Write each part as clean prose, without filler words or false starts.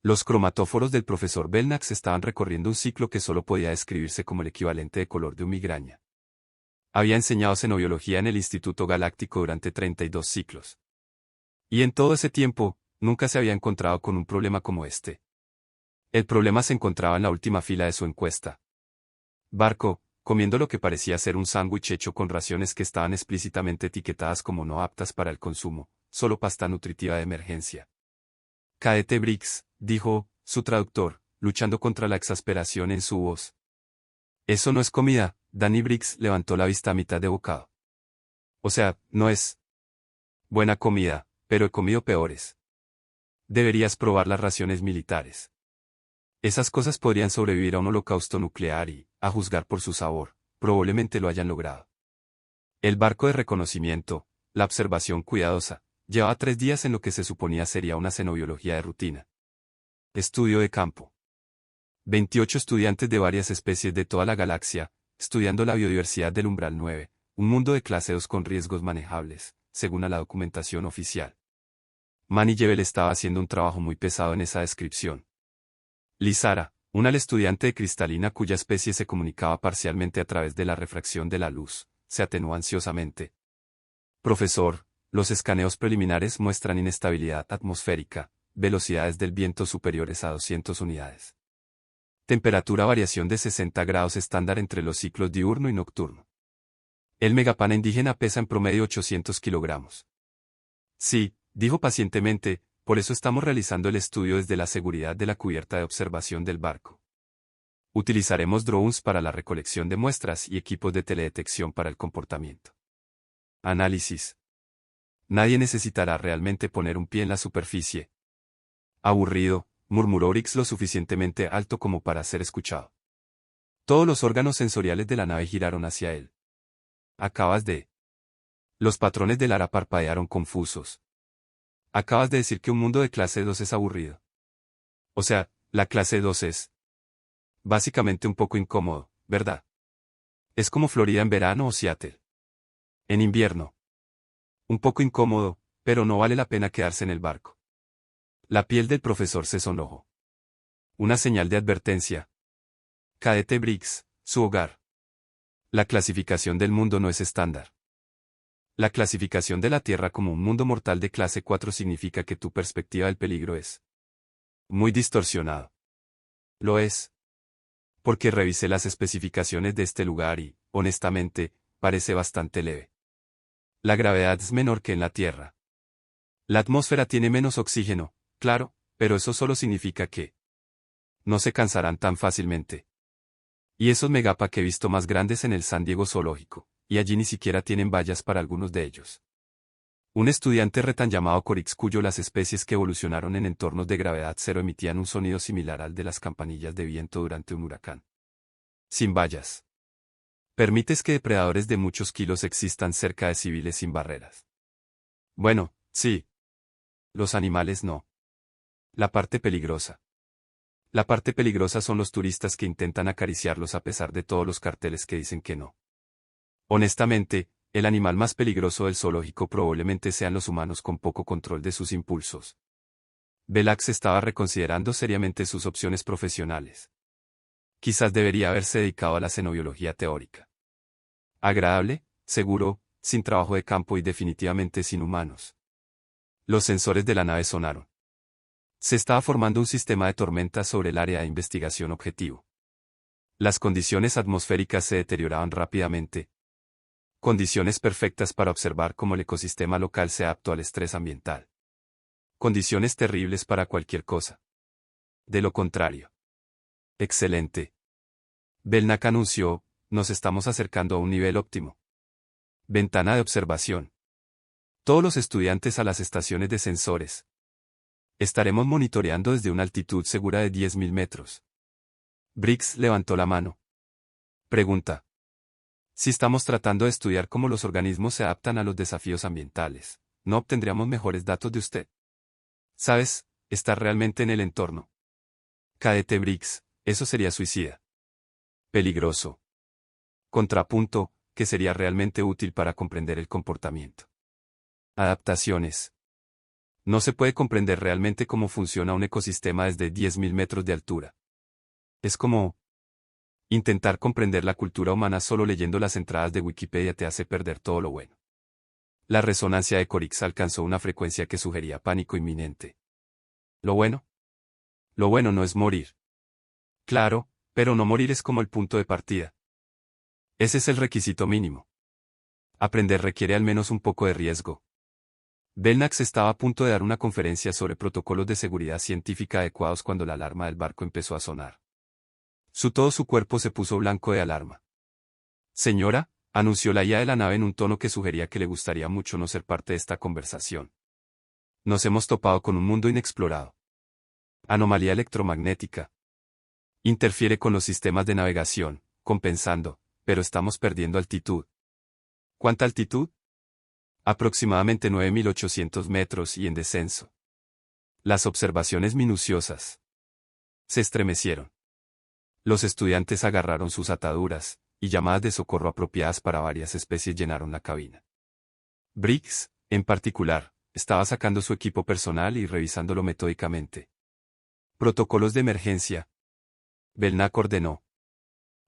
Los cromatóforos del profesor Belknap estaban recorriendo un ciclo que solo podía describirse como el equivalente de color de un migraña. Había enseñado xenobiología en el Instituto Galáctico durante 32 ciclos. Y en todo ese tiempo, nunca se había encontrado con un problema como este. El problema se encontraba en la última fila de su encuesta. Barco, comiendo lo que parecía ser un sándwich hecho con raciones que estaban explícitamente etiquetadas como no aptas para el consumo, solo pasta nutritiva de emergencia. Cadete Briggs, dijo, su traductor, luchando contra la exasperación en su voz. Eso no es comida. Danny Briggs levantó la vista a mitad de bocado. O sea, no es buena comida, pero he comido peores. Deberías probar las raciones militares. Esas cosas podrían sobrevivir a un holocausto nuclear y, a juzgar por su sabor, probablemente lo hayan logrado. El barco de reconocimiento, la observación cuidadosa, llevaba 3 días en lo que se suponía sería una xenobiología de rutina. Estudio de campo. 28 estudiantes de varias especies de toda la galaxia, estudiando la biodiversidad del umbral 9, un mundo de clase 2 con riesgos manejables, según la documentación oficial. Manny Jebel estaba haciendo un trabajo muy pesado en esa descripción. Lizara, una estudiante de cristalina cuya especie se comunicaba parcialmente a través de la refracción de la luz, se atenuó ansiosamente. Profesor, los escaneos preliminares muestran inestabilidad atmosférica, velocidades del viento superiores a 200 unidades. Temperatura variación de 60 grados estándar entre los ciclos diurno y nocturno. El megapana indígena pesa en promedio 800 kilogramos. Sí, dijo pacientemente, por eso estamos realizando el estudio desde la seguridad de la cubierta de observación del barco. Utilizaremos drones para la recolección de muestras y equipos de teledetección para el comportamiento. Análisis. Nadie necesitará realmente poner un pie en la superficie. Aburrido, murmuró Briggs lo suficientemente alto como para ser escuchado. Todos los órganos sensoriales de la nave giraron hacia él. Acabas de... Los patrones de Lara parpadearon confusos. Acabas de decir que un mundo de clase 2 es aburrido. O sea, la clase 2 es... básicamente un poco incómodo, ¿verdad? Es como Florida en verano o Seattle en invierno. Un poco incómodo, pero no vale la pena quedarse en el barco. La piel del profesor se sonrojó. Una señal de advertencia. Cadete Briggs, su hogar. La clasificación del mundo no es estándar. La clasificación de la Tierra como un mundo mortal de clase 4 significa que tu perspectiva del peligro es muy distorsionado. Lo es. Porque revisé las especificaciones de este lugar y, honestamente, parece bastante leve. La gravedad es menor que en la Tierra. La atmósfera tiene menos oxígeno, claro, pero eso solo significa que no se cansarán tan fácilmente. Y esos megapa que he visto más grandes en el San Diego Zoológico, y allí ni siquiera tienen vallas para algunos de ellos. Un estudiante retan llamado Corix cuyo las especies que evolucionaron en entornos de gravedad cero emitían un sonido similar al de las campanillas de viento durante un huracán. Sin vallas. Permites que depredadores de muchos kilos existan cerca de civiles sin barreras. Bueno, sí. Los animales no. La parte peligrosa. La parte peligrosa son los turistas que intentan acariciarlos a pesar de todos los carteles que dicen que no. Honestamente, el animal más peligroso del zoológico probablemente sean los humanos con poco control de sus impulsos. Belknap estaba reconsiderando seriamente sus opciones profesionales. Quizás debería haberse dedicado a la xenobiología teórica. Agradable, seguro, sin trabajo de campo y definitivamente sin humanos. Los sensores de la nave sonaron. Se estaba formando un sistema de tormenta sobre el área de investigación objetivo. Las condiciones atmosféricas se deterioraban rápidamente. Condiciones perfectas para observar cómo el ecosistema local se adaptó al estrés ambiental. Condiciones terribles para cualquier cosa. De lo contrario. Excelente. Belknap anunció, nos estamos acercando a un nivel óptimo. Ventana de observación. Todos los estudiantes a las estaciones de sensores. Estaremos monitoreando desde una altitud segura de 10.000 metros. Briggs levantó la mano. Pregunta. Si estamos tratando de estudiar cómo los organismos se adaptan a los desafíos ambientales, ¿no obtendríamos mejores datos de usted? ¿Sabes? Estar realmente en el entorno. Cadete Briggs, eso sería suicida. Peligroso. Contrapunto, que sería realmente útil para comprender el comportamiento. Adaptaciones. No se puede comprender realmente cómo funciona un ecosistema desde 10.000 metros de altura. Es como intentar comprender la cultura humana solo leyendo las entradas de Wikipedia te hace perder todo lo bueno. La resonancia de Corix alcanzó una frecuencia que sugería pánico inminente. ¿Lo bueno? Lo bueno no es morir. Claro, pero no morir es como el punto de partida. Ese es el requisito mínimo. Aprender requiere al menos un poco de riesgo. Belnax estaba a punto de dar una conferencia sobre protocolos de seguridad científica adecuados cuando la alarma del barco empezó a sonar. Todo su cuerpo se puso blanco de alarma. Señora, anunció la IA de la nave en un tono que sugería que le gustaría mucho no ser parte de esta conversación. Nos hemos topado con un mundo inexplorado. Anomalía electromagnética. Interfiere con los sistemas de navegación, compensando, pero estamos perdiendo altitud. ¿Cuánta altitud? Aproximadamente 9.800 metros y en descenso. Las observaciones minuciosas. Se estremecieron. Los estudiantes agarraron sus ataduras, y llamadas de socorro apropiadas para varias especies llenaron la cabina. Briggs, en particular, estaba sacando su equipo personal y revisándolo metódicamente. Protocolos de emergencia. Belknap ordenó.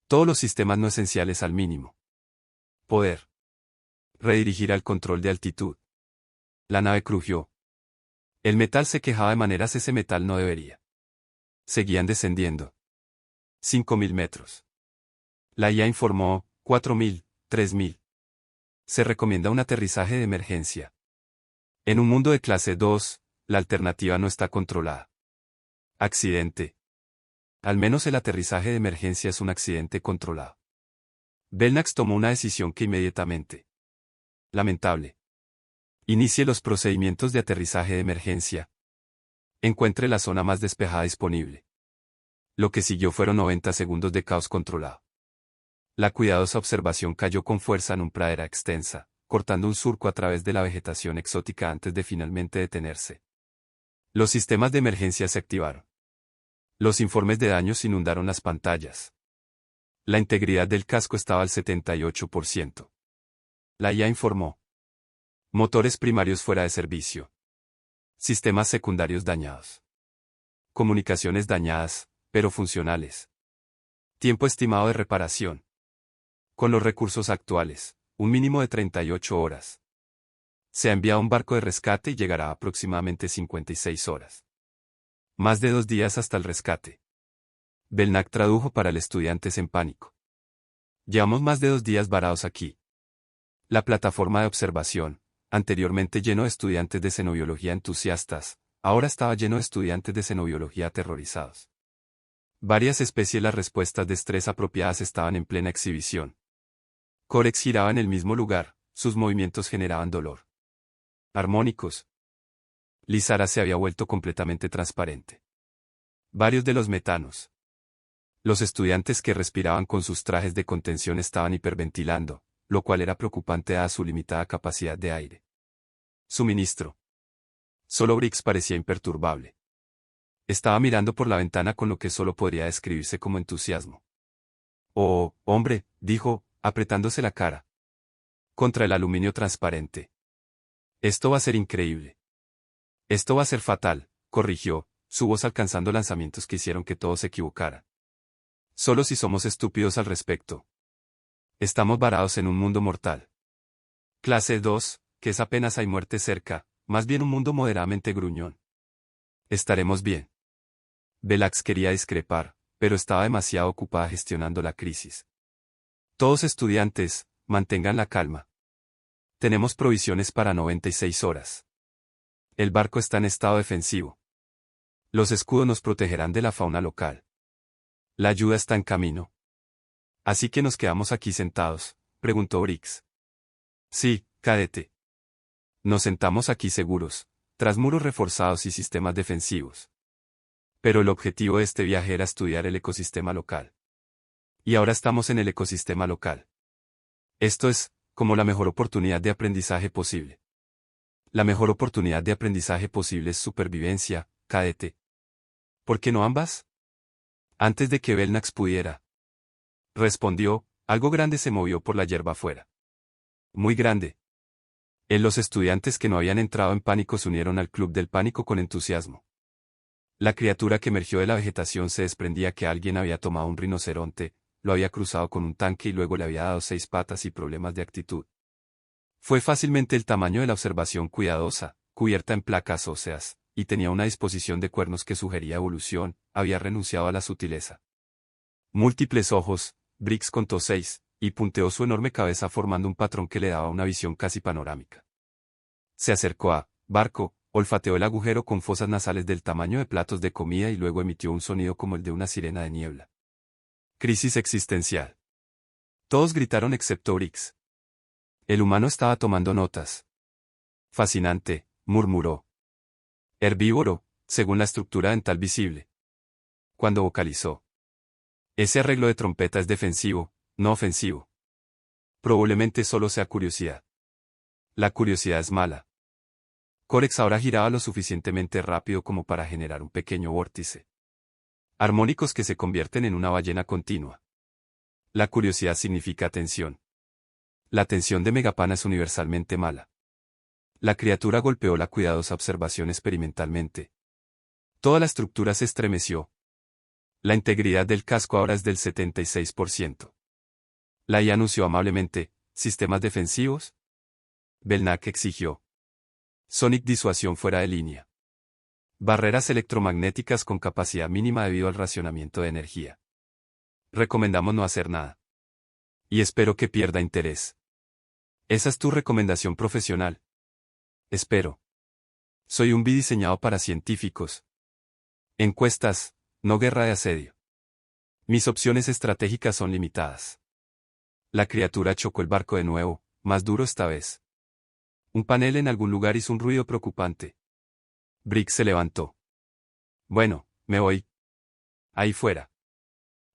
Todos los sistemas no esenciales al mínimo. Poder. Redirigir al control de altitud. La nave crujió. El metal se quejaba de maneras ese metal no debería. Seguían descendiendo. 5.000 metros. La IA informó, 4.000, 3.000. Se recomienda un aterrizaje de emergencia. En un mundo de clase 2, la alternativa no está controlada. Accidente. Al menos el aterrizaje de emergencia es un accidente controlado. Belnax tomó una decisión que inmediatamente. Lamentable. Inicie los procedimientos de aterrizaje de emergencia. Encuentre la zona más despejada disponible. Lo que siguió fueron 90 segundos de caos controlado. La cuidadosa observación cayó con fuerza en una pradera extensa, cortando un surco a través de la vegetación exótica antes de finalmente detenerse. Los sistemas de emergencia se activaron. Los informes de daños inundaron las pantallas. La integridad del casco estaba al 78%. La IA informó. Motores primarios fuera de servicio. Sistemas secundarios dañados. Comunicaciones dañadas, pero funcionales. Tiempo estimado de reparación. Con los recursos actuales, un mínimo de 38 horas. Se ha enviado un barco de rescate y llegará a aproximadamente 56 horas. Más de 2 días hasta el rescate. Belknap tradujo para el estudiantes en pánico. Llevamos más de 2 días varados aquí. La plataforma de observación, anteriormente lleno de estudiantes de xenobiología entusiastas, ahora estaba lleno de estudiantes de xenobiología aterrorizados. Varias especies las respuestas de estrés apropiadas estaban en plena exhibición. Corex giraba en el mismo lugar, sus movimientos generaban dolor. Armónicos. Lizara se había vuelto completamente transparente. Varios de los metanos. Los estudiantes que respiraban con sus trajes de contención estaban hiperventilando, lo cual era preocupante dada su limitada capacidad de aire. Suministro. Solo Briggs parecía imperturbable. Estaba mirando por la ventana con lo que solo podría describirse como entusiasmo. Oh, hombre, dijo, apretándose la cara. Contra el aluminio transparente. Esto va a ser increíble. Esto va a ser fatal, corrigió, su voz alcanzando lanzamientos que hicieron que todos se equivocaran. Solo si somos estúpidos al respecto. Estamos varados en un mundo mortal. Clase 2, que es apenas hay muerte cerca, más bien un mundo moderadamente gruñón. Estaremos bien. Belnax quería discrepar, pero estaba demasiado ocupada gestionando la crisis. Todos estudiantes, mantengan la calma. Tenemos provisiones para 96 horas. El barco está en estado defensivo. Los escudos nos protegerán de la fauna local. La ayuda está en camino. ¿Así que nos quedamos aquí sentados?, preguntó Briggs. Sí, cadete. Nos sentamos aquí seguros, tras muros reforzados y sistemas defensivos. Pero el objetivo de este viaje era estudiar el ecosistema local. Y ahora estamos en el ecosistema local. Esto es, como la mejor oportunidad de aprendizaje posible. La mejor oportunidad de aprendizaje posible es supervivencia, cadete. ¿Por qué no ambas? Antes de que Belnax pudiera. Respondió, algo grande se movió por la hierba afuera. Muy grande. Los estudiantes que no habían entrado en pánico se unieron al club del pánico con entusiasmo. La criatura que emergió de la vegetación se desprendía que alguien había tomado un rinoceronte, lo había cruzado con un tanque y luego le había dado 6 patas y problemas de actitud. Fue fácilmente el tamaño de la observación cuidadosa, cubierta en placas óseas, y tenía una disposición de cuernos que sugería evolución, había renunciado a la sutileza. Múltiples ojos, Briggs contó 6, y punteó su enorme cabeza formando un patrón que le daba una visión casi panorámica. Se acercó a Barco, olfateó el agujero con fosas nasales del tamaño de platos de comida y luego emitió un sonido como el de una sirena de niebla. Crisis existencial. Todos gritaron excepto Briggs. El humano estaba tomando notas. Fascinante, murmuró. Herbívoro, según la estructura dental visible. Cuando vocalizó. Ese arreglo de trompeta es defensivo, no ofensivo. Probablemente solo sea curiosidad. La curiosidad es mala. Corex ahora giraba lo suficientemente rápido como para generar un pequeño vórtice. Armónicos que se convierten en una ballena continua. La curiosidad significa atención. La atención de Megapana es universalmente mala. La criatura golpeó la cuidadosa observación experimentalmente. Toda la estructura se estremeció. La integridad del casco ahora es del 76%. La IA anunció amablemente, ¿sistemas defensivos? Belknap exigió. Sonic disuasión fuera de línea. Barreras electromagnéticas con capacidad mínima debido al racionamiento de energía. Recomendamos no hacer nada. Y espero que pierda interés. ¿Esa es tu recomendación profesional? Espero. Soy un bidiseñado para científicos. Encuestas, no guerra de asedio. Mis opciones estratégicas son limitadas. La criatura chocó el barco de nuevo, más duro esta vez. Un panel en algún lugar hizo un ruido preocupante. Briggs se levantó. Bueno, me voy. Ahí fuera.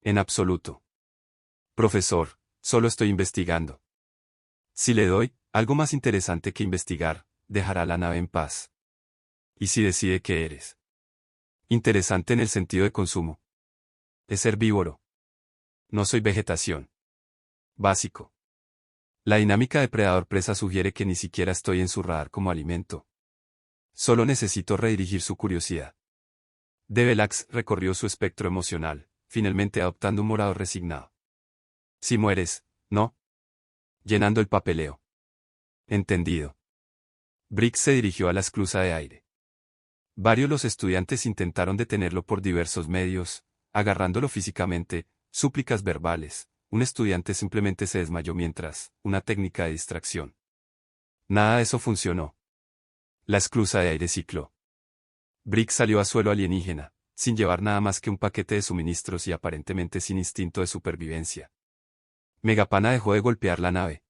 En absoluto. Profesor, solo estoy investigando. Si le doy algo más interesante que investigar, dejará la nave en paz. ¿Y si decide que eres? Interesante en el sentido de consumo. Es herbívoro. No soy vegetación. Básico. La dinámica depredador-presa sugiere que ni siquiera estoy en su radar como alimento. Solo necesito redirigir su curiosidad. Develax recorrió su espectro emocional, finalmente adoptando un morado resignado. Si mueres, no. Llenando el papeleo. Entendido. Briggs se dirigió a la esclusa de aire. Varios los estudiantes intentaron detenerlo por diversos medios, agarrándolo físicamente, súplicas verbales. Un estudiante simplemente se desmayó mientras, una técnica de distracción. Nada de eso funcionó. La esclusa de aire cicló. Briggs salió a suelo alienígena, sin llevar nada más que un paquete de suministros y aparentemente sin instinto de supervivencia. Megapana dejó de golpear la nave.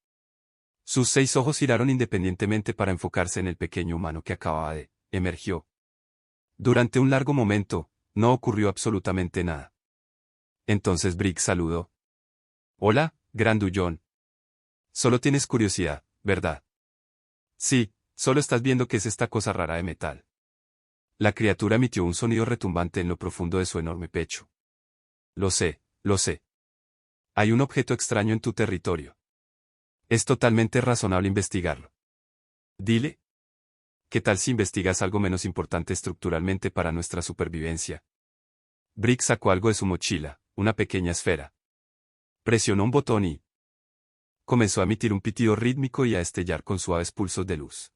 Sus 6 ojos giraron independientemente para enfocarse en el pequeño humano que acababa de emergió. Durante un largo momento, no ocurrió absolutamente nada. Entonces Briggs saludó. Hola, grandullón. Solo tienes curiosidad, ¿verdad? Sí, solo estás viendo qué es esta cosa rara de metal. La criatura emitió un sonido retumbante en lo profundo de su enorme pecho. Lo sé, lo sé. Hay un objeto extraño en tu territorio. Es totalmente razonable investigarlo. Dile. ¿Qué tal si investigas algo menos importante estructuralmente para nuestra supervivencia? Briggs sacó algo de su mochila, una pequeña esfera. Presionó un botón y comenzó a emitir un pitido rítmico y a estellar con suaves pulsos de luz.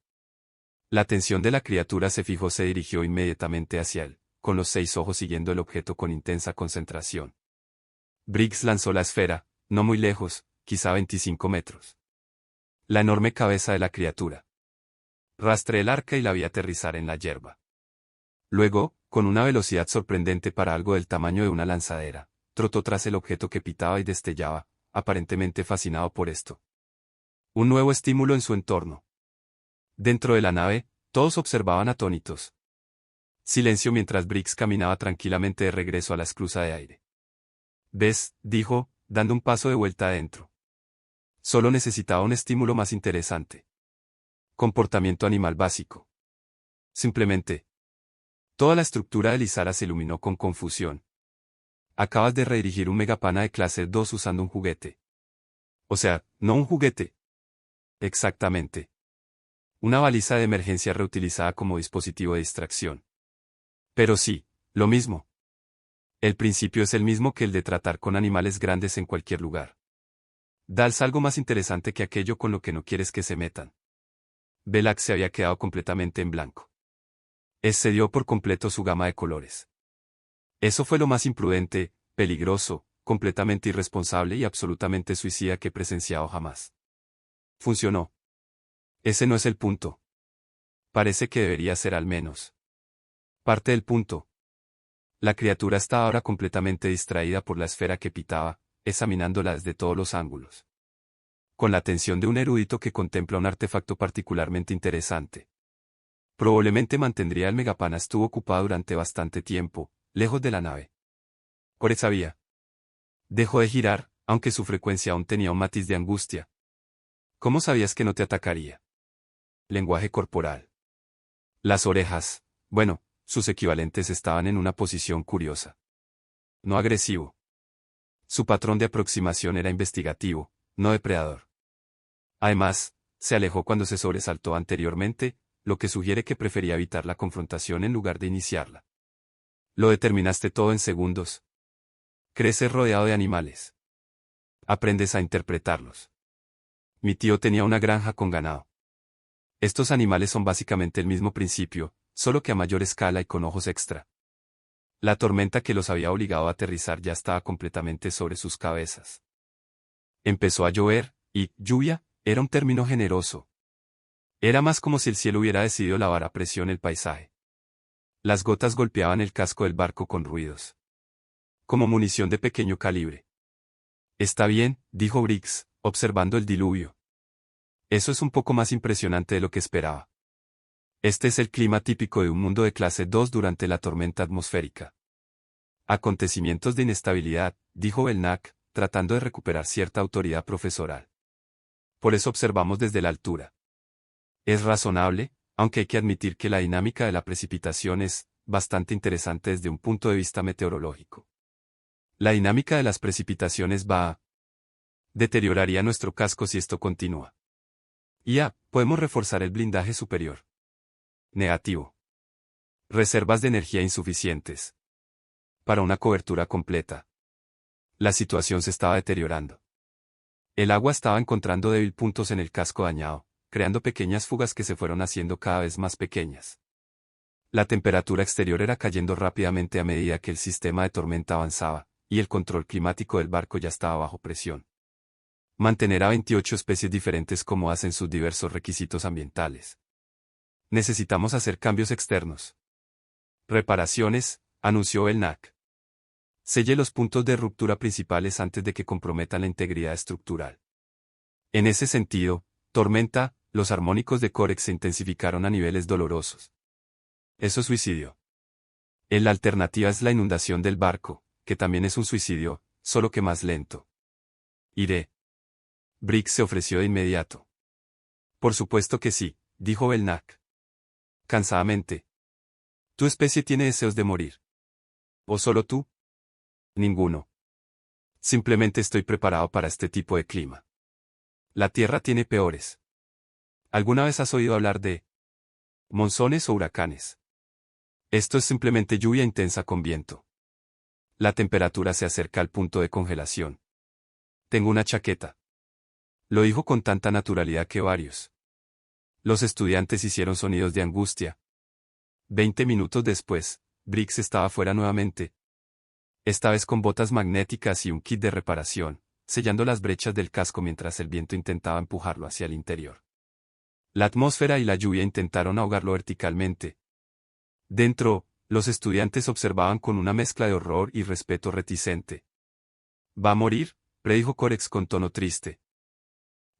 La atención de la criatura se dirigió inmediatamente hacia él, con los 6 ojos siguiendo el objeto con intensa concentración. Briggs lanzó la esfera, no muy lejos, quizá 25 metros. La enorme cabeza de la criatura. Rastreé el arca y la vi aterrizar en la hierba. Luego, con una velocidad sorprendente para algo del tamaño de una lanzadera, trotó tras el objeto que pitaba y destellaba, aparentemente fascinado por esto. Un nuevo estímulo en su entorno. Dentro de la nave, todos observaban atónitos. Silencio mientras Briggs caminaba tranquilamente de regreso a la esclusa de aire. ¿Ves?, dijo, dando un paso de vuelta adentro. Solo necesitaba un estímulo más interesante. Comportamiento animal básico. Simplemente. Toda la estructura de Lizara se iluminó con confusión. Acabas de redirigir un Megapana de clase 2 usando un juguete. O sea, no un juguete. Exactamente. Una baliza de emergencia reutilizada como dispositivo de distracción. Pero sí, lo mismo. El principio es el mismo que el de tratar con animales grandes en cualquier lugar. Dals algo más interesante que aquello con lo que no quieres que se metan. Belak se había quedado completamente en blanco. Excedió por completo su gama de colores. Eso fue lo más imprudente, peligroso, completamente irresponsable y absolutamente suicida que he presenciado jamás. Funcionó. Ese no es el punto. Parece que debería ser al menos. Parte del punto. La criatura estaba ahora completamente distraída por la esfera que pitaba, examinándola desde todos los ángulos. Con la atención de un erudito que contempla un artefacto particularmente interesante. Probablemente mantendría el Megapanastú ocupado durante bastante tiempo, lejos de la nave. Corey sabía. Dejó de girar, aunque su frecuencia aún tenía un matiz de angustia. ¿Cómo sabías que no te atacaría? Lenguaje corporal. Las orejas, bueno, sus equivalentes estaban en una posición curiosa. No agresivo. Su patrón de aproximación era investigativo, no depredador. Además, se alejó cuando se sobresaltó anteriormente, lo que sugiere que prefería evitar la confrontación en lugar de iniciarla. Lo determinaste todo en segundos. Creces rodeado de animales. Aprendes a interpretarlos. Mi tío tenía una granja con ganado. Estos animales son básicamente el mismo principio, solo que a mayor escala y con ojos extra. La tormenta que los había obligado a aterrizar ya estaba completamente sobre sus cabezas. Empezó a llover, y lluvia era un término generoso. Era más como si el cielo hubiera decidido lavar a presión el paisaje. Las gotas golpeaban el casco del barco con ruidos. Como munición de pequeño calibre. Está bien, dijo Briggs, observando el diluvio. Eso es un poco más impresionante de lo que esperaba. Este es el clima típico de un mundo de clase 2 durante la tormenta atmosférica. Acontecimientos de inestabilidad, dijo Belknap, tratando de recuperar cierta autoridad profesoral. Por eso observamos desde la altura. Es razonable, aunque hay que admitir que la dinámica de la precipitación es bastante interesante desde un punto de vista meteorológico. La dinámica de las precipitaciones deterioraría nuestro casco si esto continúa. Podemos reforzar el blindaje superior. Negativo. Reservas de energía insuficientes. Para una cobertura completa. La situación se estaba deteriorando. El agua estaba encontrando débil puntos en el casco dañado, creando pequeñas fugas que se fueron haciendo cada vez más pequeñas. La temperatura exterior era cayendo rápidamente a medida que el sistema de tormenta avanzaba, y el control climático del barco ya estaba bajo presión. Mantener a 28 especies diferentes como hacen sus diversos requisitos ambientales. Necesitamos hacer cambios externos. Reparaciones, anunció Belknap. Selle los puntos de ruptura principales antes de que comprometan la integridad estructural. En ese sentido, tormenta, los armónicos de Corex se intensificaron a niveles dolorosos. Eso es suicidio. La alternativa es la inundación del barco, que también es un suicidio, solo que más lento. Iré. Briggs se ofreció de inmediato. Por supuesto que sí, dijo Belknap. Cansadamente. Tu especie tiene deseos de morir. ¿O solo tú? Ninguno. Simplemente estoy preparado para este tipo de clima. La Tierra tiene peores. ¿Alguna vez has oído hablar de monzones o huracanes? Esto es simplemente lluvia intensa con viento. La temperatura se acerca al punto de congelación. Tengo una chaqueta. Lo dijo con tanta naturalidad que varios. Los estudiantes hicieron sonidos de angustia. 20 minutos después, Briggs estaba fuera nuevamente. Esta vez con botas magnéticas y un kit de reparación, sellando las brechas del casco mientras el viento intentaba empujarlo hacia el interior. La atmósfera y la lluvia intentaron ahogarlo verticalmente. Dentro, los estudiantes observaban con una mezcla de horror y respeto reticente. «¿Va a morir?», predijo Corex con tono triste.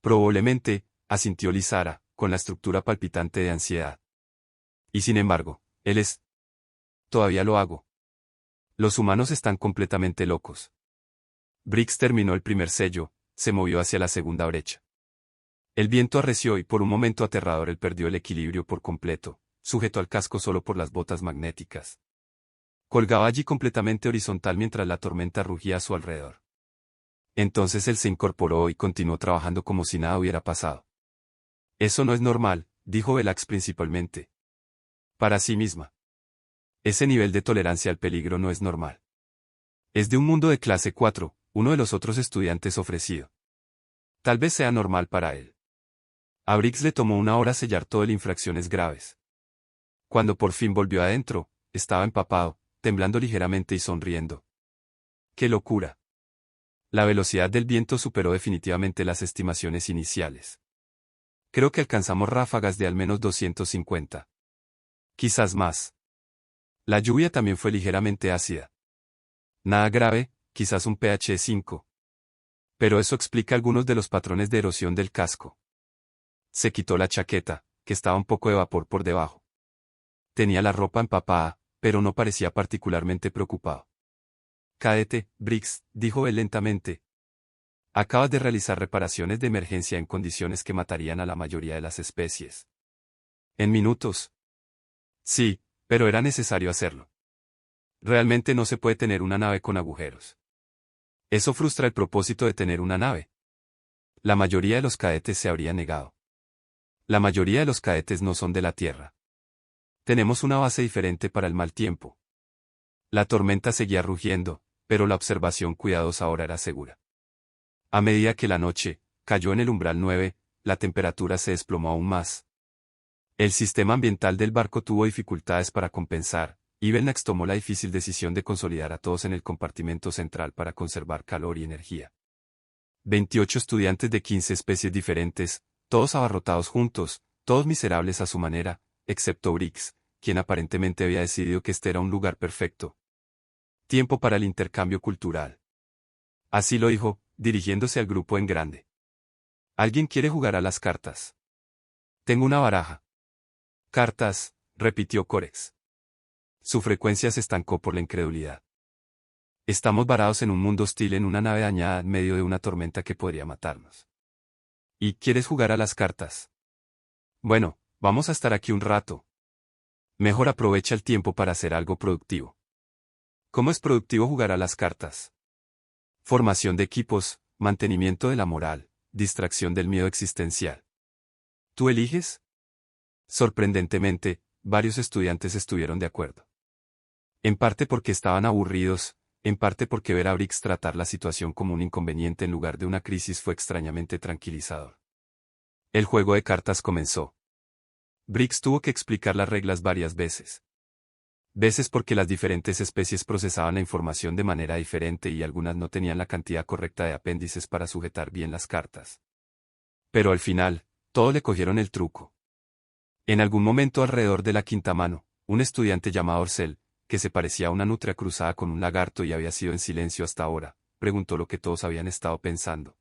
«Probablemente», asintió Lizara, con la estructura palpitante de ansiedad. «Y sin embargo, él es...». «Todavía lo hago. Los humanos están completamente locos». Briggs terminó el primer sello, se movió hacia la segunda brecha. El viento arreció y por un momento aterrador él perdió el equilibrio por completo, sujeto al casco solo por las botas magnéticas. Colgaba allí completamente horizontal mientras la tormenta rugía a su alrededor. Entonces él se incorporó y continuó trabajando como si nada hubiera pasado. «Eso no es normal», dijo Velax principalmente. Para sí misma. Ese nivel de tolerancia al peligro no es normal. Es de un mundo de clase 4, uno de los otros estudiantes ofrecido. Tal vez sea normal para él. A Briggs le tomó una hora sellar todo el infracciones graves. Cuando por fin volvió adentro, estaba empapado, temblando ligeramente y sonriendo. ¡Qué locura! La velocidad del viento superó definitivamente las estimaciones iniciales. Creo que alcanzamos ráfagas de al menos 250. Quizás más. La lluvia también fue ligeramente ácida. Nada grave, quizás un pH 5. Pero eso explica algunos de los patrones de erosión del casco. Se quitó la chaqueta, que estaba un poco de vapor por debajo. Tenía la ropa empapada, pero no parecía particularmente preocupado. Cadete, Briggs, dijo él lentamente. Acabas de realizar reparaciones de emergencia en condiciones que matarían a la mayoría de las especies. ¿En minutos? Sí, pero era necesario hacerlo. Realmente no se puede tener una nave con agujeros. Eso frustra el propósito de tener una nave. La mayoría de los cadetes se habría negado. La mayoría de los cadetes no son de la Tierra. Tenemos una base diferente para el mal tiempo. La tormenta seguía rugiendo, pero la observación cuidadosa ahora era segura. A medida que la noche cayó en el umbral 9, la temperatura se desplomó aún más. El sistema ambiental del barco tuvo dificultades para compensar, y Belnax tomó la difícil decisión de consolidar a todos en el compartimento central para conservar calor y energía. 28 estudiantes de 15 especies diferentes, todos abarrotados juntos, todos miserables a su manera, excepto Briggs, quien aparentemente había decidido que este era un lugar perfecto. Tiempo para el intercambio cultural. Así lo dijo, dirigiéndose al grupo en grande. ¿Alguien quiere jugar a las cartas? Tengo una baraja. Cartas, repitió Corex. Su frecuencia se estancó por la incredulidad. Estamos varados en un mundo hostil en una nave dañada en medio de una tormenta que podría matarnos. ¿Y quieres jugar a las cartas? Bueno, vamos a estar aquí un rato. Mejor aprovecha el tiempo para hacer algo productivo. ¿Cómo es productivo jugar a las cartas? Formación de equipos, mantenimiento de la moral, distracción del miedo existencial. ¿Tú eliges? Sorprendentemente, varios estudiantes estuvieron de acuerdo. En parte porque estaban aburridos, en parte porque ver a Briggs tratar la situación como un inconveniente en lugar de una crisis fue extrañamente tranquilizador. El juego de cartas comenzó. Briggs tuvo que explicar las reglas varias veces. Veces porque las diferentes especies procesaban la información de manera diferente y algunas no tenían la cantidad correcta de apéndices para sujetar bien las cartas. Pero al final, todos le cogieron el truco. En algún momento alrededor de la quinta mano, un estudiante llamado Orcel, que se parecía a una nutria cruzada con un lagarto y había sido en silencio hasta ahora, preguntó lo que todos habían estado pensando.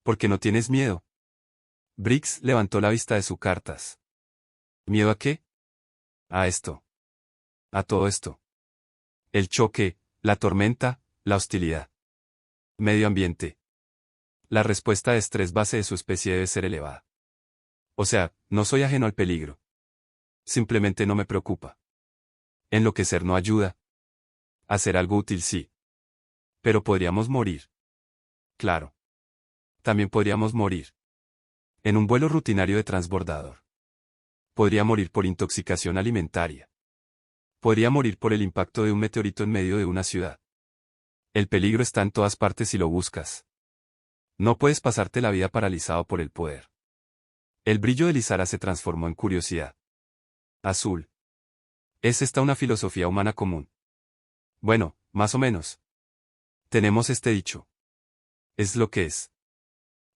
¿Por qué no tienes miedo? Briggs levantó la vista de sus cartas. ¿Miedo a qué? A esto. A todo esto. El choque, la tormenta, la hostilidad. Medio ambiente. La respuesta de estrés base de su especie debe ser elevada. O sea, no soy ajeno al peligro. Simplemente no me preocupa. Enloquecer no ayuda. Hacer algo útil sí. Pero podríamos morir. Claro. También podríamos morir. En un vuelo rutinario de transbordador. Podría morir por intoxicación alimentaria. Podría morir por el impacto de un meteorito en medio de una ciudad. El peligro está en todas partes si lo buscas. No puedes pasarte la vida paralizado por el poder. El brillo de Lizara se transformó en curiosidad. Azul. ¿Es esta una filosofía humana común? Bueno, más o menos. Tenemos este dicho. Es lo que es.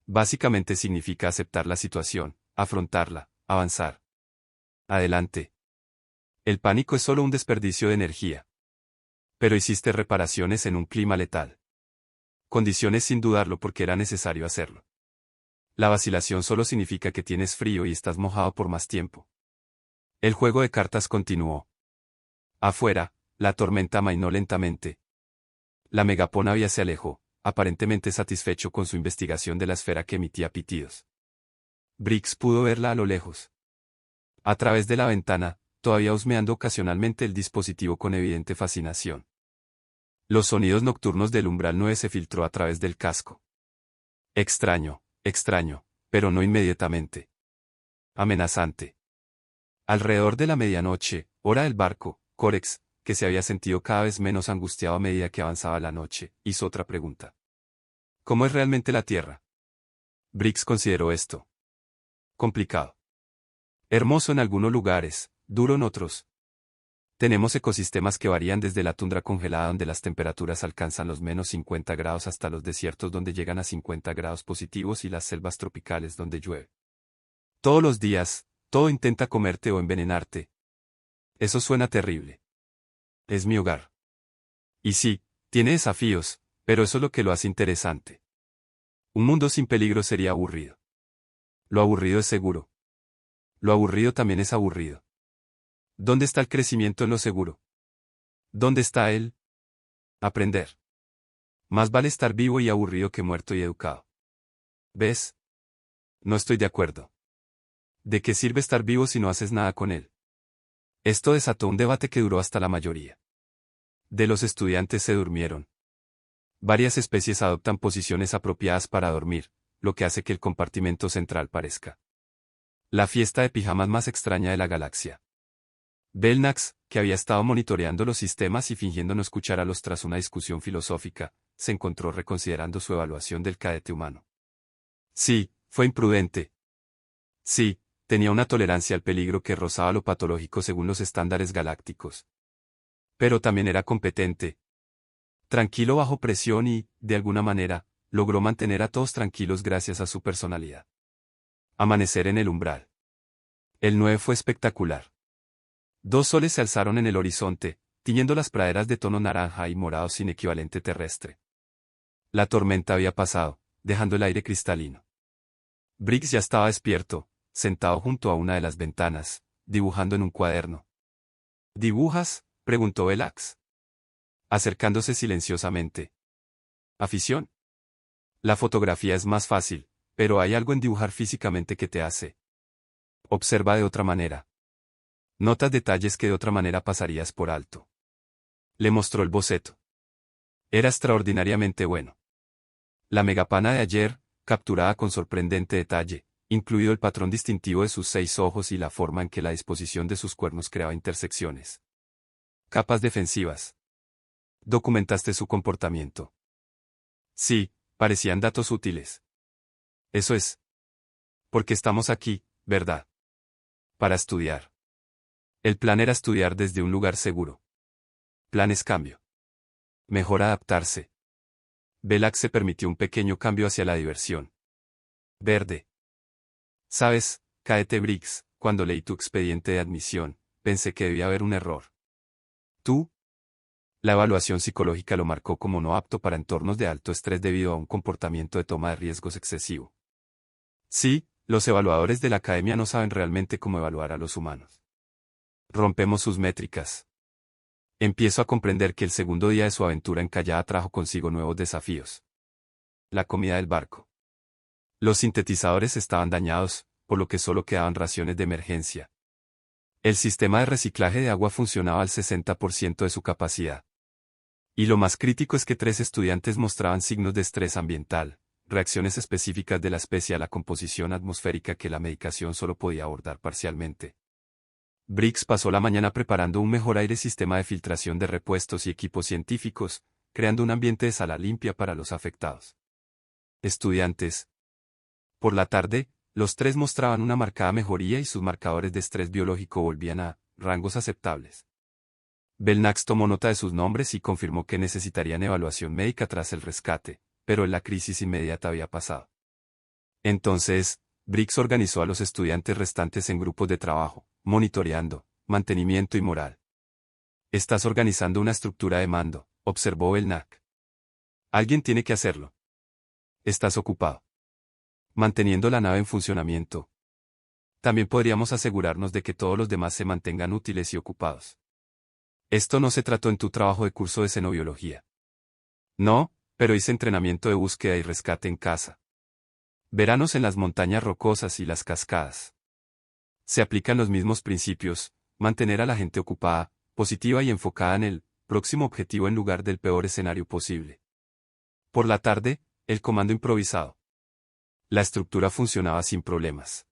Básicamente significa aceptar la situación, afrontarla, avanzar. Adelante. El pánico es solo un desperdicio de energía. Pero hiciste reparaciones en un clima letal. Condiciones sin dudarlo porque era necesario hacerlo. La vacilación solo significa que tienes frío y estás mojado por más tiempo. El juego de cartas continuó. Afuera, la tormenta amainó lentamente. La megaponavia se alejó, aparentemente satisfecho con su investigación de la esfera que emitía pitidos. Briggs pudo verla a lo lejos. A través de la ventana, todavía husmeando ocasionalmente el dispositivo con evidente fascinación. Los sonidos nocturnos del umbral 9 se filtró a través del casco. Extraño, extraño, pero no inmediatamente. amenazante. Alrededor de la medianoche, hora del barco, Corex, que se había sentido cada vez menos angustiado a medida que avanzaba la noche, hizo otra pregunta. ¿Cómo es realmente la Tierra? Briggs consideró esto complicado. Hermoso en algunos lugares, duro en otros. Tenemos ecosistemas que varían desde la tundra congelada donde las temperaturas alcanzan los menos 50 grados hasta los desiertos donde llegan a 50 grados positivos y las selvas tropicales donde llueve. Todos los días, todo intenta comerte o envenenarte. Eso suena terrible. Es mi hogar. Y sí, tiene desafíos, pero eso es lo que lo hace interesante. Un mundo sin peligro sería aburrido. Lo aburrido es seguro. Lo aburrido también es aburrido. ¿Dónde está el crecimiento en lo seguro? ¿Dónde está el aprender? Más vale estar vivo y aburrido que muerto y educado. ¿Ves? No estoy de acuerdo. ¿De qué sirve estar vivo si no haces nada con él? Esto desató un debate que duró hasta la mayoría de los estudiantes se durmieron. Varias especies adoptan posiciones apropiadas para dormir, lo que hace que el compartimento central parezca la fiesta de pijamas más extraña de la galaxia. Belnax, que había estado monitoreando los sistemas y fingiendo no escuchar a los tras una discusión filosófica, se encontró reconsiderando su evaluación del cadete humano. Sí, fue imprudente. Sí, tenía una tolerancia al peligro que rozaba lo patológico según los estándares galácticos. Pero también era competente. Tranquilo bajo presión y, de alguna manera, logró mantener a todos tranquilos gracias a su personalidad. Amanecer en el umbral. El 9 fue espectacular. 2 soles se alzaron en el horizonte, tiñendo las praderas de tono naranja y morado sin equivalente terrestre. La tormenta había pasado, dejando el aire cristalino. Briggs ya estaba despierto, sentado junto a una de las ventanas, dibujando en un cuaderno. ¿Dibujas?, preguntó Belnax, acercándose silenciosamente. ¿Afición? La fotografía es más fácil, pero hay algo en dibujar físicamente que te hace. Observa de otra manera. Notas detalles que de otra manera pasarías por alto. Le mostró el boceto. Era extraordinariamente bueno. La megapana de ayer, capturada con sorprendente detalle, incluido el patrón distintivo de sus 6 ojos y la forma en que la disposición de sus cuernos creaba intersecciones. Capas defensivas. Documentaste su comportamiento. Sí, parecían datos útiles. Eso es. Porque estamos aquí, ¿verdad? Para estudiar. El plan era estudiar desde un lugar seguro. Plan es cambio. Mejor adaptarse. Belnax se permitió un pequeño cambio hacia la diversión. Verde. Sabes, cadete Briggs, cuando leí tu expediente de admisión, pensé que debía haber un error. ¿Tú? La evaluación psicológica lo marcó como no apto para entornos de alto estrés debido a un comportamiento de toma de riesgos excesivo. Sí, los evaluadores de la academia no saben realmente cómo evaluar a los humanos. Rompemos sus métricas. Empiezo a comprender que el segundo día de su aventura en Callada trajo consigo nuevos desafíos. La comida del barco. Los sintetizadores estaban dañados, por lo que solo quedaban raciones de emergencia. El sistema de reciclaje de agua funcionaba al 60% de su capacidad. Y lo más crítico es que 3 estudiantes mostraban signos de estrés ambiental, reacciones específicas de la especie a la composición atmosférica que la medicación solo podía abordar parcialmente. Briggs pasó la mañana preparando un mejor aire sistema de filtración de repuestos y equipos científicos, creando un ambiente de sala limpia para los afectados. Estudiantes. Por la tarde, los 3 mostraban una marcada mejoría y sus marcadores de estrés biológico volvían a rangos aceptables. Belnax tomó nota de sus nombres y confirmó que necesitarían evaluación médica tras el rescate, pero la crisis inmediata había pasado. Entonces, Briggs organizó a los estudiantes restantes en grupos de trabajo, monitoreando, mantenimiento y moral. Estás organizando una estructura de mando, observó Belnax. Alguien tiene que hacerlo. Estás ocupado. Manteniendo la nave en funcionamiento. También podríamos asegurarnos de que todos los demás se mantengan útiles y ocupados. Esto no se trató en tu trabajo de curso de xenobiología. No, pero hice entrenamiento de búsqueda y rescate en casa. Veranos en las montañas rocosas y las cascadas. Se aplican los mismos principios, mantener a la gente ocupada, positiva y enfocada en el próximo objetivo en lugar del peor escenario posible. Por la tarde, el comando improvisado. La estructura funcionaba sin problemas.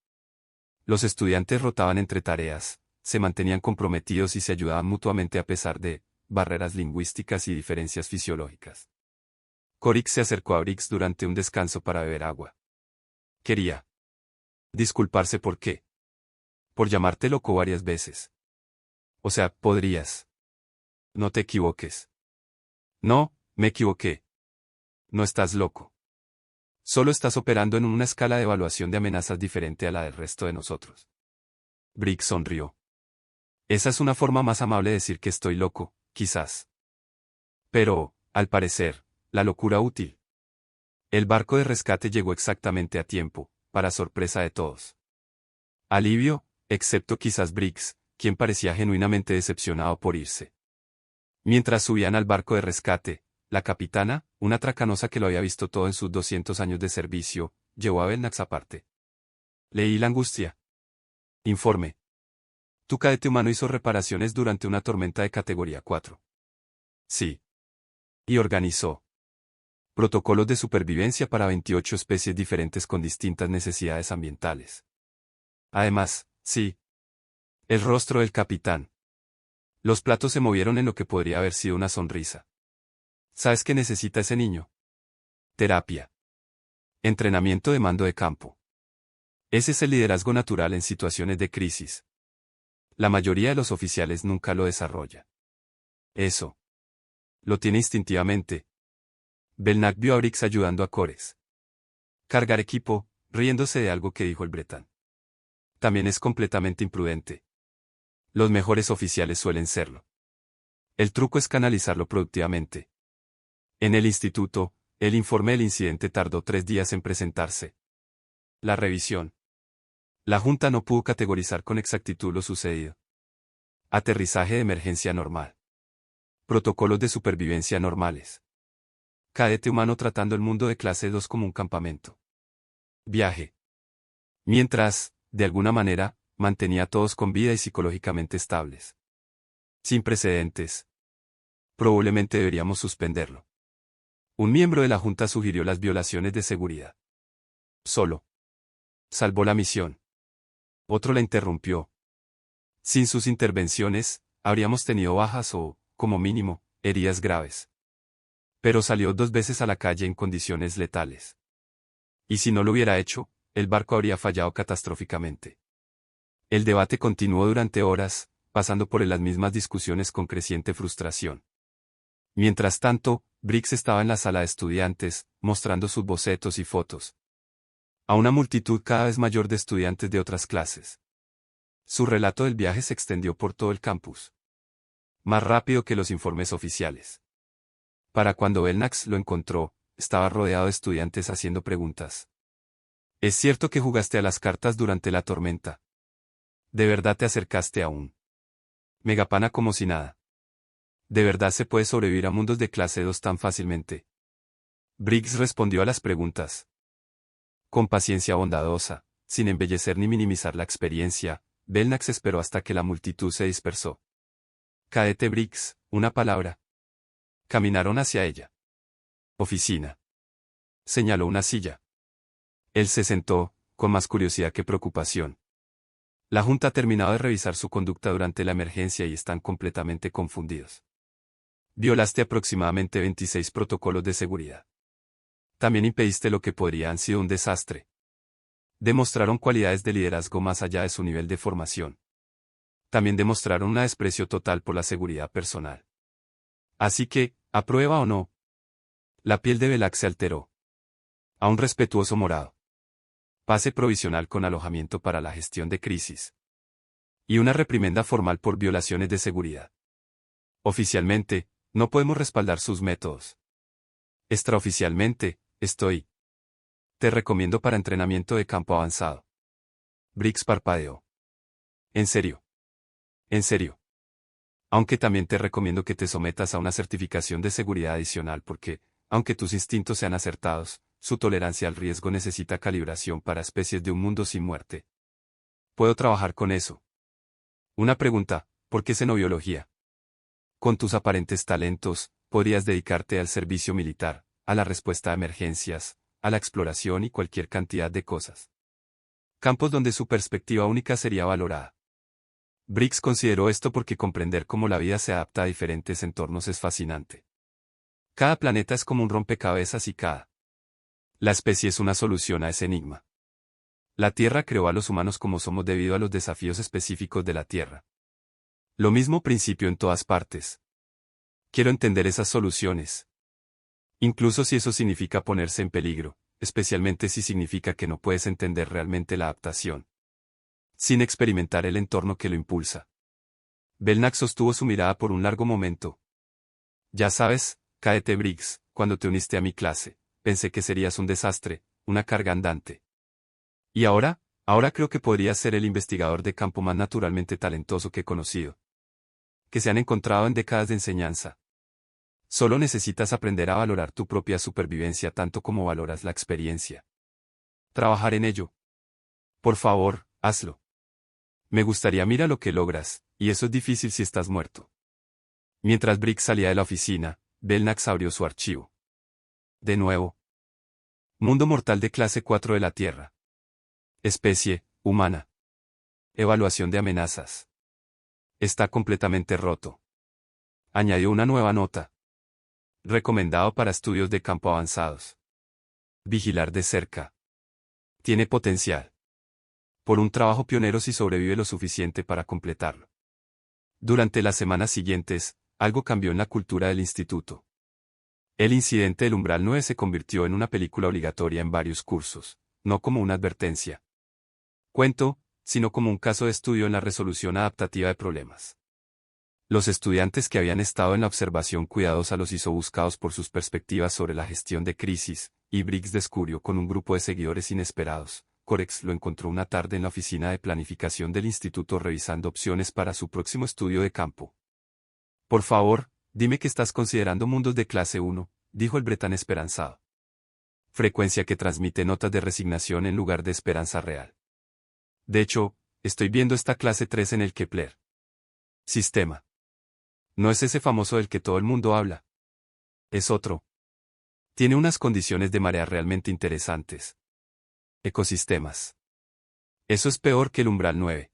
Los estudiantes rotaban entre tareas, se mantenían comprometidos y se ayudaban mutuamente a pesar de barreras lingüísticas y diferencias fisiológicas. Corix se acercó a Briggs durante un descanso para beber agua. Quería disculparse por qué. Por llamarte loco varias veces. O sea, podrías. No te equivoques. No, me equivoqué. No estás loco. Solo estás operando en una escala de evaluación de amenazas diferente a la del resto de nosotros. Briggs sonrió. Esa es una forma más amable de decir que estoy loco, quizás. Pero, al parecer, la locura útil. El barco de rescate llegó exactamente a tiempo, para sorpresa de todos. Alivio, excepto quizás Briggs, quien parecía genuinamente decepcionado por irse. Mientras subían al barco de rescate, la capitana, una tracanosa que lo había visto todo en sus 200 años de servicio, llevó a Belnax aparte. Leí la angustia. Informe. Tu cadete humano hizo reparaciones durante una tormenta de categoría 4. Sí. Y organizó protocolos de supervivencia para 28 especies diferentes con distintas necesidades ambientales. Además, sí. El rostro del capitán. Los platos se movieron en lo que podría haber sido una sonrisa. ¿Sabes qué necesita ese niño? Terapia. Entrenamiento de mando de campo. Ese es el liderazgo natural en situaciones de crisis. La mayoría de los oficiales nunca lo desarrolla. Eso. Lo tiene instintivamente. Belknap vio a Briggs ayudando a Cores. Cargar equipo, riéndose de algo que dijo el bretán. También es completamente imprudente. Los mejores oficiales suelen serlo. El truco es canalizarlo productivamente. En el instituto, el informe del incidente tardó 3 días en presentarse. La revisión. La Junta no pudo categorizar con exactitud lo sucedido. Aterrizaje de emergencia normal. Protocolos de supervivencia normales. Cadete humano tratando el mundo de clase 2 como un campamento. Viaje. Mientras, de alguna manera, mantenía a todos con vida y psicológicamente estables. Sin precedentes. Probablemente deberíamos suspenderlo. Un miembro de la Junta sugirió las violaciones de seguridad. Solo. Salvó la misión. Otro la interrumpió. Sin sus intervenciones, habríamos tenido bajas o, como mínimo, heridas graves. Pero salió 2 veces a la calle en condiciones letales. Y si no lo hubiera hecho, el barco habría fallado catastróficamente. El debate continuó durante horas, pasando por las mismas discusiones con creciente frustración. Mientras tanto, Briggs estaba en la sala de estudiantes, mostrando sus bocetos y fotos. A una multitud cada vez mayor de estudiantes de otras clases. Su relato del viaje se extendió por todo el campus. Más rápido que los informes oficiales. Para cuando Belknap lo encontró, estaba rodeado de estudiantes haciendo preguntas. ¿Es cierto que jugaste a las cartas durante la tormenta? ¿De verdad te acercaste a un megapana como si nada? ¿De verdad se puede sobrevivir a mundos de clase 2 tan fácilmente? Briggs respondió a las preguntas. Con paciencia bondadosa, sin embellecer ni minimizar la experiencia, Belknap esperó hasta que la multitud se dispersó. Cadete Briggs, una palabra. Caminaron hacia ella. Oficina. Señaló una silla. Él se sentó, con más curiosidad que preocupación. La Junta ha terminado de revisar su conducta durante la emergencia y están completamente confundidos. Violaste aproximadamente 26 protocolos de seguridad. También impediste lo que podría haber sido un desastre. Demostraron cualidades de liderazgo más allá de su nivel de formación. También demostraron un desprecio total por la seguridad personal. Así que, ¿aprueba o no? La piel de Belknap se alteró. A un respetuoso morado. Pase provisional con alojamiento para la gestión de crisis. Y una reprimenda formal por violaciones de seguridad. Oficialmente, no podemos respaldar sus métodos. Extraoficialmente, estoy. Te recomiendo para entrenamiento de campo avanzado. Briggs parpadeó. ¿En serio? ¿En serio? Aunque también te recomiendo que te sometas a una certificación de seguridad adicional porque, aunque tus instintos sean acertados, su tolerancia al riesgo necesita calibración para especies de un mundo sin muerte. Puedo trabajar con eso. Una pregunta, ¿por qué xenobiología? Con tus aparentes talentos, podrías dedicarte al servicio militar, a la respuesta a emergencias, a la exploración y cualquier cantidad de cosas. campos donde su perspectiva única sería valorada. Briggs consideró esto porque comprender cómo la vida se adapta a diferentes entornos es fascinante. Cada planeta es como un rompecabezas y cada la especie es una solución a ese enigma. La Tierra creó a los humanos como somos debido a los desafíos específicos de la Tierra. Lo mismo principio en todas partes. Quiero entender esas soluciones. Incluso si eso significa ponerse en peligro, especialmente si significa que no puedes entender realmente la adaptación, sin experimentar el entorno que lo impulsa. Belknap sostuvo su mirada por un largo momento. Ya sabes, cadete Briggs, cuando te uniste a mi clase, pensé que serías un desastre, una carga andante. Y ahora creo que podrías ser el investigador de campo más naturalmente talentoso que he conocido. Que se han encontrado en décadas de enseñanza. Solo necesitas aprender a valorar tu propia supervivencia tanto como valoras la experiencia. Trabajar en ello. Por favor, hazlo. Me gustaría mira lo que logras, y eso es difícil si estás muerto. Mientras Briggs salía de la oficina, Belknap abrió su archivo. De nuevo. Mundo mortal de clase 4 de la Tierra. Especie, humana. Evaluación de amenazas. Está completamente roto. Añadió una nueva nota. Recomendado para estudios de campo avanzados. Vigilar de cerca. Tiene potencial. Por un trabajo pionero si sobrevive lo suficiente para completarlo. Durante las semanas siguientes, algo cambió en la cultura del instituto. El incidente del umbral 9 se convirtió en una película obligatoria en varios cursos, no como una advertencia. Cuento, sino como un caso de estudio en la resolución adaptativa de problemas. Los estudiantes que habían estado en la observación cuidadosa los hizo buscados por sus perspectivas sobre la gestión de crisis, y Briggs descubrió con un grupo de seguidores inesperados. Corex lo encontró una tarde en la oficina de planificación del instituto revisando opciones para su próximo estudio de campo. Por favor, dime que estás considerando mundos de clase 1, dijo el bretán esperanzado. Frecuencia que transmite notas de resignación en lugar de esperanza real. De hecho, estoy viendo esta clase 3 en el Kepler. Sistema. No es ese famoso del que todo el mundo habla. Es otro. Tiene unas condiciones de marea realmente interesantes. Ecosistemas. Eso es peor que el umbral 9.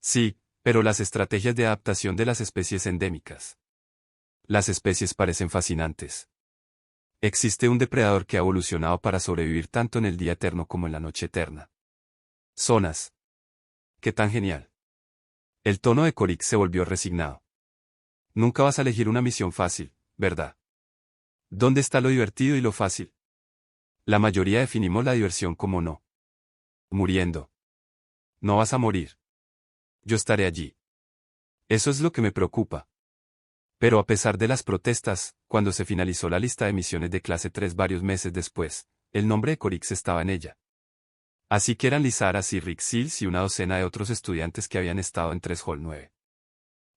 Sí, pero las estrategias de adaptación de las especies endémicas. Las especies parecen fascinantes. Existe un depredador que ha evolucionado para sobrevivir tanto en el día eterno como en la noche eterna. Zonas. ¡Qué tan genial! El tono de Corik se volvió resignado. Nunca vas a elegir una misión fácil, ¿verdad? ¿Dónde está lo divertido y lo fácil? La mayoría definimos la diversión como no. Muriendo. No vas a morir. Yo estaré allí. Eso es lo que me preocupa. Pero a pesar de las protestas, cuando se finalizó la lista de misiones de clase 3 varios meses después, el nombre de Corix estaba en ella. Así que eran Lizaras y Rick Seals y una docena de otros estudiantes que habían estado en 3 Hall 9.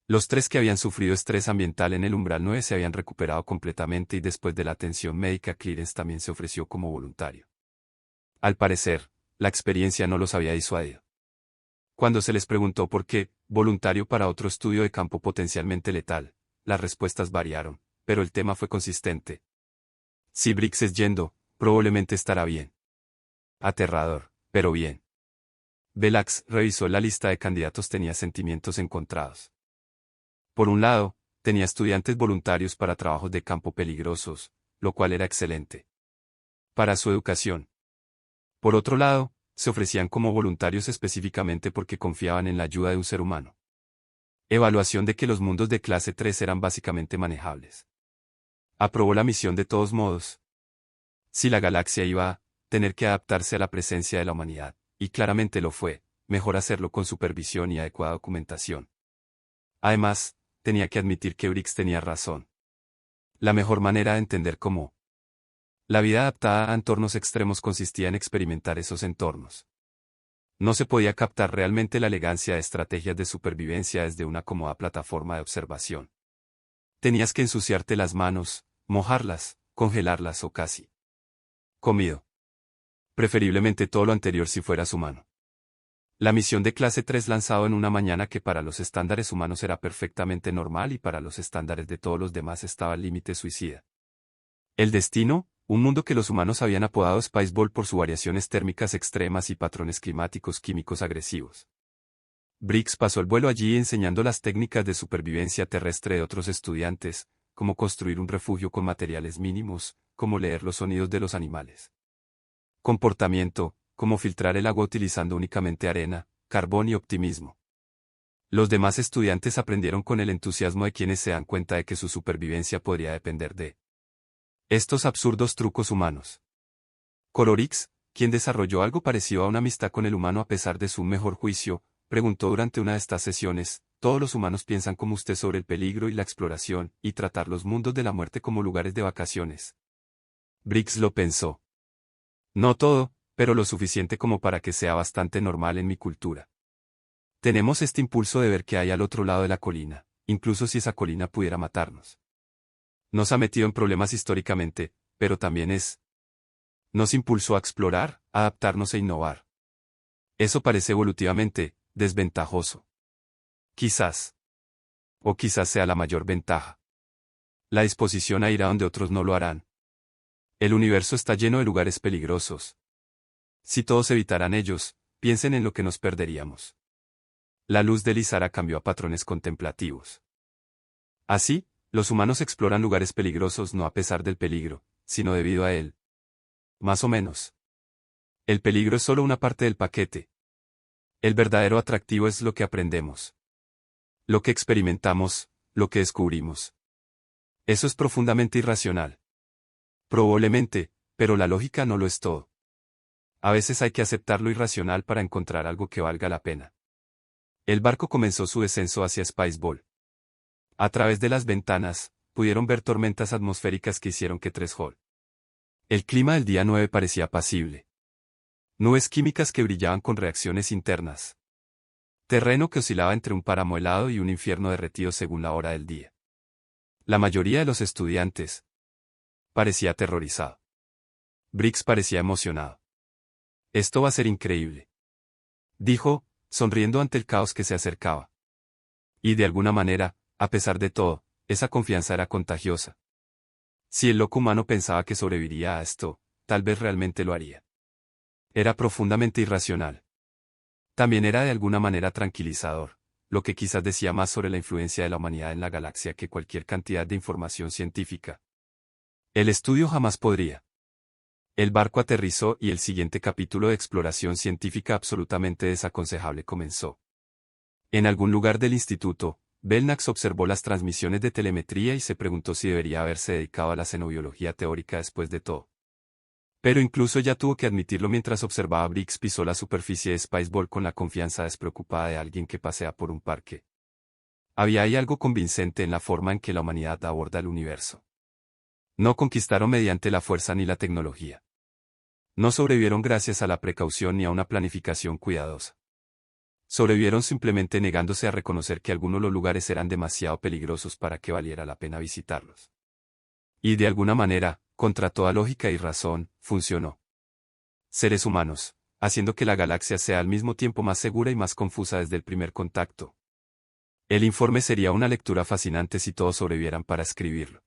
Los 3 que habían sufrido estrés ambiental en el umbral 9 se habían recuperado completamente y después de la atención médica Clarence también se ofreció como voluntario. Al parecer, la experiencia no los había disuadido. Cuando se les preguntó por qué, voluntario para otro estudio de campo potencialmente letal, las respuestas variaron, pero el tema fue consistente. Si Briggs es yendo, probablemente estará bien. Aterrador, pero bien. Belknap revisó la lista de candidatos, tenía sentimientos encontrados. Por un lado, tenía estudiantes voluntarios para trabajos de campo peligrosos, lo cual era excelente para su educación. Por otro lado, se ofrecían como voluntarios específicamente porque confiaban en la ayuda de un ser humano. Evaluación de que los mundos de clase 3 eran básicamente manejables. Aprobó la misión de todos modos. Si la galaxia iba a tener que adaptarse a la presencia de la humanidad, y claramente lo fue, mejor hacerlo con supervisión y adecuada documentación. Además, tenía que admitir que Briggs tenía razón. La mejor manera de entender cómo la vida adaptada a entornos extremos consistía en experimentar esos entornos. No se podía captar realmente la elegancia de estrategias de supervivencia desde una cómoda plataforma de observación. Tenías que ensuciarte las manos, mojarlas, congelarlas o casi comido. Preferiblemente todo lo anterior si fueras humano. La misión de clase 3 lanzado en una mañana que para los estándares humanos era perfectamente normal y para los estándares de todos los demás estaba al límite suicida. El destino, Un mundo que los humanos habían apodado Spaceball por sus variaciones térmicas extremas y patrones climáticos químicos agresivos. Briggs pasó el vuelo allí enseñando las técnicas de supervivencia terrestre de otros estudiantes, cómo construir un refugio con materiales mínimos, cómo leer los sonidos de los animales. Comportamiento, cómo filtrar el agua utilizando únicamente arena, carbón y optimismo. Los demás estudiantes aprendieron con el entusiasmo de quienes se dan cuenta de que su supervivencia podría depender de estos absurdos trucos humanos. Colorix, quien desarrolló algo parecido a una amistad con el humano a pesar de su mejor juicio, preguntó durante una de estas sesiones: ¿todos los humanos piensan como usted sobre el peligro y la exploración, y tratar los mundos de la muerte como lugares de vacaciones? Briggs lo pensó. No todo, pero lo suficiente como para que sea bastante normal en mi cultura. Tenemos este impulso de ver qué hay al otro lado de la colina, incluso si esa colina pudiera matarnos. Nos ha metido en problemas históricamente, pero también nos impulsó a explorar, adaptarnos e innovar. Eso parece evolutivamente desventajoso. Quizás. O quizás sea la mayor ventaja. La disposición a ir a donde otros no lo harán. El universo está lleno de lugares peligrosos. Si todos evitaran ellos, piensen en lo que nos perderíamos. La luz de Lizara cambió a patrones contemplativos. Así, los humanos exploran lugares peligrosos no a pesar del peligro, sino debido a él. Más o menos. El peligro es solo una parte del paquete. El verdadero atractivo es lo que aprendemos. Lo que experimentamos, lo que descubrimos. Eso es profundamente irracional. Probablemente, pero la lógica no lo es todo. A veces hay que aceptar lo irracional para encontrar algo que valga la pena. El barco comenzó su descenso hacia Spaceball. A través de las ventanas, pudieron ver tormentas atmosféricas que hicieron que Threshold. El clima del día 9 parecía apacible. Nubes químicas que brillaban con reacciones internas. Terreno que oscilaba entre un páramo helado y un infierno derretido según la hora del día. La mayoría de los estudiantes parecía aterrorizado. Briggs parecía emocionado. Esto va a ser increíble, dijo, sonriendo ante el caos que se acercaba. Y de alguna manera, a pesar de todo, esa confianza era contagiosa. Si el loco humano pensaba que sobreviviría a esto, tal vez realmente lo haría. Era profundamente irracional. También era de alguna manera tranquilizador, lo que quizás decía más sobre la influencia de la humanidad en la galaxia que cualquier cantidad de información científica. El estudio jamás podría. El barco aterrizó y el siguiente capítulo de exploración científica absolutamente desaconsejable comenzó. En algún lugar del instituto, Belknap observó las transmisiones de telemetría y se preguntó si debería haberse dedicado a la xenobiología teórica después de todo. Pero incluso ya tuvo que admitirlo mientras observaba a Briggs pisó la superficie de Spaceball con la confianza despreocupada de alguien que pasea por un parque. Había ahí algo convincente en la forma en que la humanidad aborda el universo. No conquistaron mediante la fuerza ni la tecnología. No sobrevivieron gracias a la precaución ni a una planificación cuidadosa. Sobrevivieron simplemente negándose a reconocer que algunos de los lugares eran demasiado peligrosos para que valiera la pena visitarlos. Y de alguna manera, contra toda lógica y razón, funcionó. Seres humanos, haciendo que la galaxia sea al mismo tiempo más segura y más confusa desde el primer contacto. El informe sería una lectura fascinante si todos sobrevivieran para escribirlo.